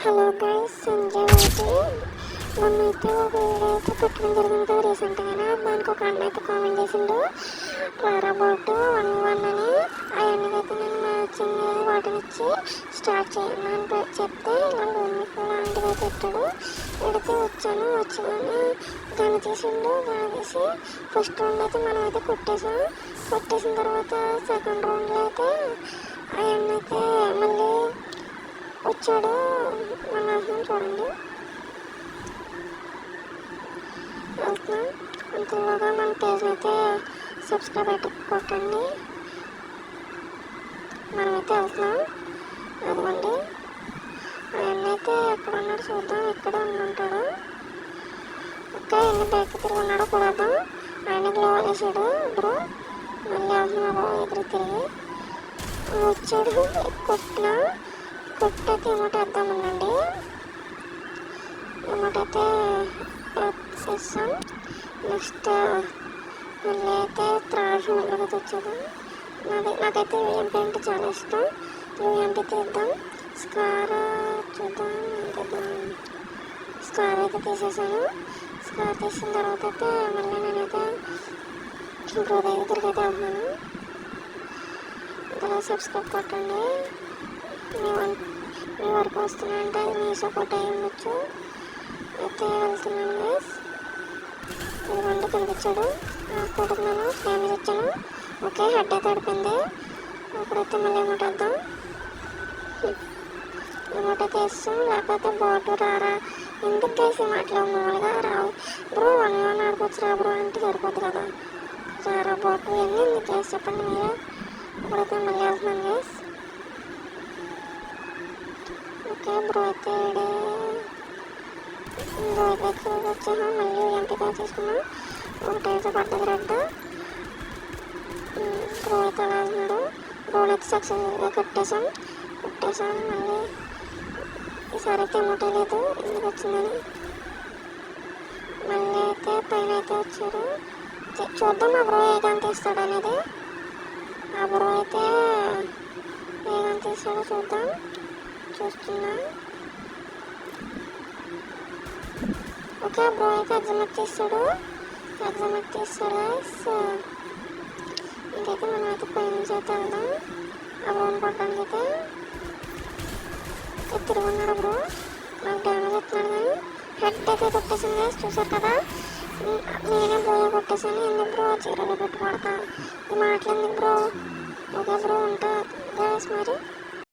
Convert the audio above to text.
Hello guys, Sanjay అయితే మొన్నైతే ఒక video అయితే పెట్టడం జరిగింది కదా రీసెంట్గానే. దానికి ఒక అన్న అయితే కామెంట్ చేసిండు రారాబోట్ 1v1 అని. అవన్నీకైతే నేను మ్యాచింగ్ వాటిని ఇచ్చి స్టార్ట్ చేయండి అని చెప్తే ఇలా భూమికి లాంటిది అయితే పెట్టాడు. పెడితే వచ్చాను దాన్ని తీసిండు. దాన్ని తీసి ఫస్ట్ రౌండ్ అయితే మనం అయితే కొట్టేసిన తర్వాత సెకండ్ రౌండ్లో అయితే అవన్నైతే మళ్ళీ వచ్చాడు. మన చూడండి వెళ్తున్నాం. అంతలోగా మన పేజ్ని అయితే సబ్స్క్రైబ్ అయితే కొట్టండి. మనమైతే వెళ్తున్నాం. అదిగోండి ఆయన అయితే ఎక్కడ ఉన్నాడు చూద్దాం. ఇక్కడే ఉంటాడు. ఇంకా ఎన్ని బైక్ తిరిగి ఉన్నాడో కూడదు. ఆయన గ్లో వేసాడు. ఇప్పుడు మళ్ళీ వెళ్తున్నాడు ఎదురు తిరిగి వచ్చాడు. కొట్టయితే ఎమోట వేద్దామనండి. ఎమోట అయితే వేస్తాం. నెక్స్ట్ మళ్ళీ అయితే త్రాష్ ముందుగా తెచ్చాడు. నాకైతే యూఎంపీ అంటే చాలా ఇష్టం. యూఎంపీ తీద్దాం. స్కార్ చూద్దాం. స్కార్ అయితే తీసేసాను. స్కార్ తీసిన తర్వాత అయితే మళ్ళీ నేనైతే ఇంకో దగ్గరికి అయితే వెళ్తున్నాను. ఇందులో సబ్స్క్రైబ్ కొట్టండి. మీ వరకు వస్తున్నాయంటే అది మీ సపోర్ట్ అయ్యి ఉండొచ్చు. అయితే వెళ్తున్నాను గైస్. ఇదిగోండి కనిపించాడు. కొడుతున్నాను. డ్యామేజ్ ఇచ్చాను. ఓకే, హెడ్ అయితే పడిపోయింది. ఇప్పుడైతే మళ్ళీ ఎమోట్ వేద్దాం. ఎమోట్ అయితే వేస్తాం. లేకపోతే బోటు రారా ఎందుకు గైస్ ఈ మాటలు మామూలుగా రావు. బ్రో 1v1 ఆడుకోవచ్చు రా బ్రో అంటే సరిపోద్ది కదా. రారా బోటు ఇవన్నీ ఎందుకు గైస్ చెప్పండి మీరే. ఇప్పుడైతే మళ్ళీ వెళ్తున్నాను గైస్. ఓకే బ్రో అయితే వచ్చాను. మళ్ళీ ఎంపిక చేసుకున్నాం. ఒకటైతే పడ్డది రెడ్. బ్రో అయితే అలా వెళ్తున్నాడు. బ్రోని అయితే సక్సెస్ఫుల్గా కొట్టేసాం. మళ్ళీ ఈసారి అయితే ఎమోటే లేదు ఎందుకు వచ్చిందని. మళ్ళీ అయితే పైన అయితే వచ్చారు. చూద్దాం ఆ బ్రో ఏగంత ఇస్తాడు అనేది. ఆ బ్రో అయితే ఏగంత ఇస్తాడో చూద్దాం. చూస్తున్నా. ఓకే, బ్రో అయితే ఎగ్జామ్ తీస్తాడు. ఇంకైతే మనం అయితే పై నుంచి అయితే వెళ్దాం. ఆ బ్రోని కొట్టడానికి అయితే తిరిగి ఉన్నాడు బ్రో. నాకు డ్యామేజ్ ఇస్తున్నాడు కానీ హెడ్ అయితే కొట్టేసాను గైస్. చూసారు కదా, నేనే బ్రో కొట్టేసాను. ఎందుకు బ్రో చీరలో పెట్టుకోడతా ఈ మాటలు ఎందుకు బ్రో. ఓకే బ్రో ఉంటా గైస్ మరి.